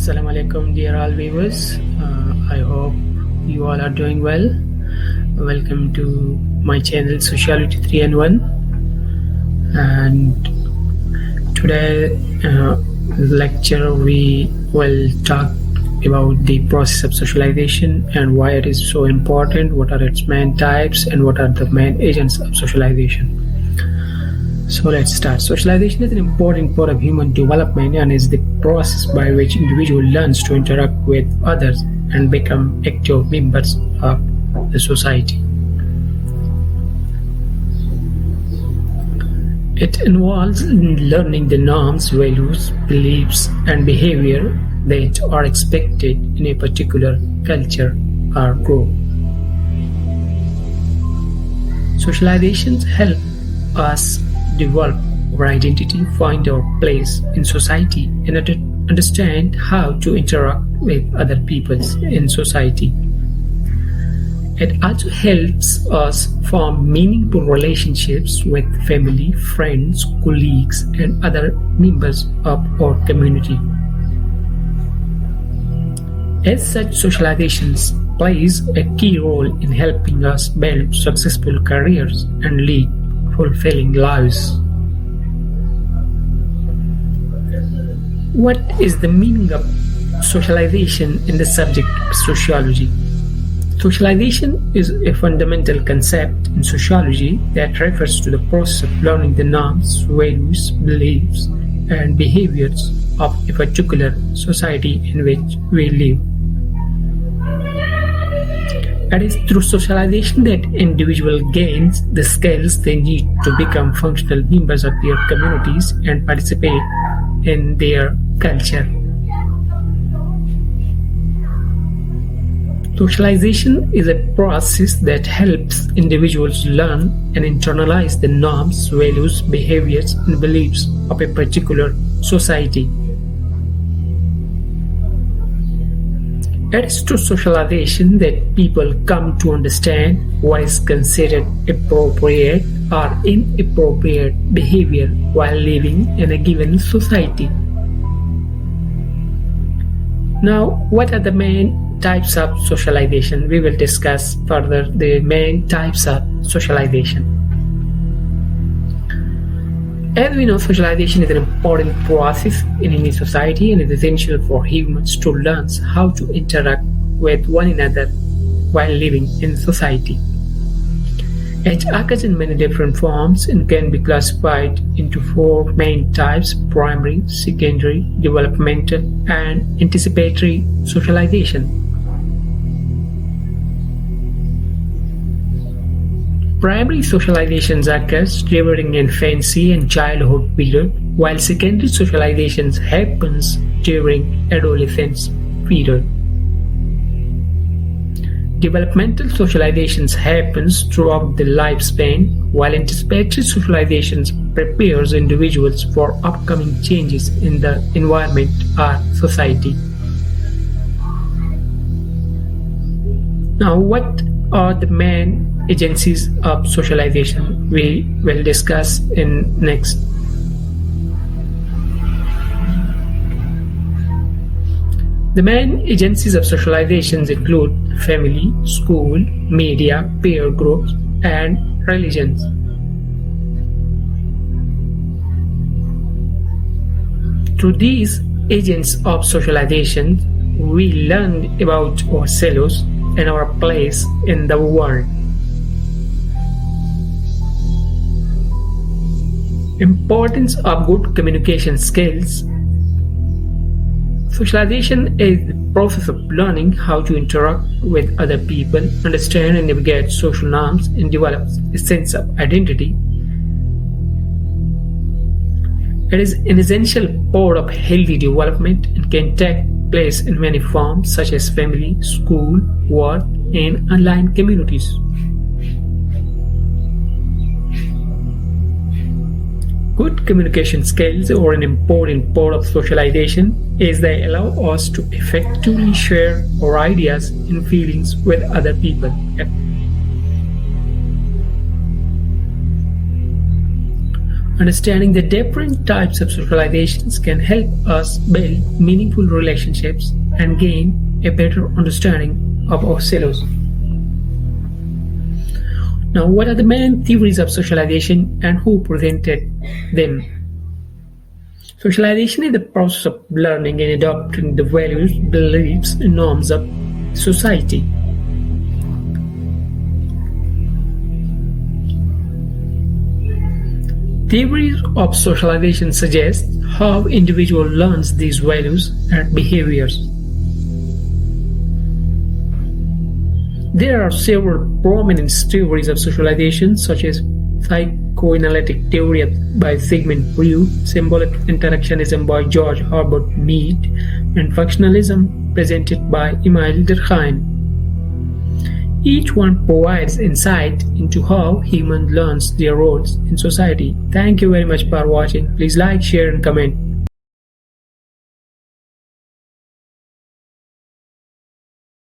Assalamu alaikum, dear all viewers. I hope you all are doing well. Welcome to my channel Sociology 3 and 1. And today, lecture we will talk about the process of socialization and why it is so important, what are its main types, and what are the main agents of socialization. So let's start. Socialization is an important part of human development and is the process by which individual learns to interact with others and become active members of the society. It involves learning the norms, values, beliefs, and behavior that are expected in a particular culture or group. Socializations help us develop our identity, find our place in society, and understand how to interact with other people in society. It also helps us form meaningful relationships with family, friends, colleagues, and other members of our community. As such, socializations plays a key role in helping us build successful careers and lead fulfilling lives. What is the meaning of socialization in the subject of sociology? Socialization is a fundamental concept in sociology that refers to the process of learning the norms, values, beliefs, and behaviors of a particular society in which we live. It is through socialization that individual gains the skills they need to become functional members of their communities and participate in their culture. Socialization is a process that helps individuals learn and internalize the norms, values, behaviors, and beliefs of a particular society. It is through socialization that people come to understand what is considered appropriate or inappropriate behavior while living in a given society. Now, what are the main types of socialization? We will discuss further the main types of socialization. As we know, socialization is an important process in any society and is essential for humans to learn how to interact with one another while living in society. It occurs in many different forms and can be classified into four main types: primary, secondary, developmental, and anticipatory socialization. Primary socializations occurs during infancy and childhood period, while secondary socializations happens during adolescence period. Developmental socializations happens throughout the lifespan, while anticipatory socializations prepares individuals for upcoming changes in the environment or society. Now, what are the main agencies of socialization? We will discuss in next. The main agencies of socializations include family, school, media, peer groups, and religions. Through these agents of socialization, we learn about ourselves and our place in the world. Importance of good communication skills. Socialization is the process of learning how to interact with other people, understand and navigate social norms, and develop a sense of identity. It is an essential part of healthy development and can take place in many forms such as family, school, work, and online communities. Good communication skills are an important part of socialization as they allow us to effectively share our ideas and feelings with other people. Understanding the different types of socializations can help us build meaningful relationships and gain a better understanding of ourselves. Now, what are the main theories of socialization and who presented them? Socialization is the process of learning and adopting the values, beliefs, and norms of society. Theories of socialization suggest how individual learns these values and behaviors. There are several prominent theories of socialization, such as psychoanalytic theory by Sigmund Freud, symbolic interactionism by George Herbert Mead, and functionalism presented by Emile Durkheim. Each one provides insight into how humans learn their roles in society. Thank you very much for watching. Please like, share, and comment.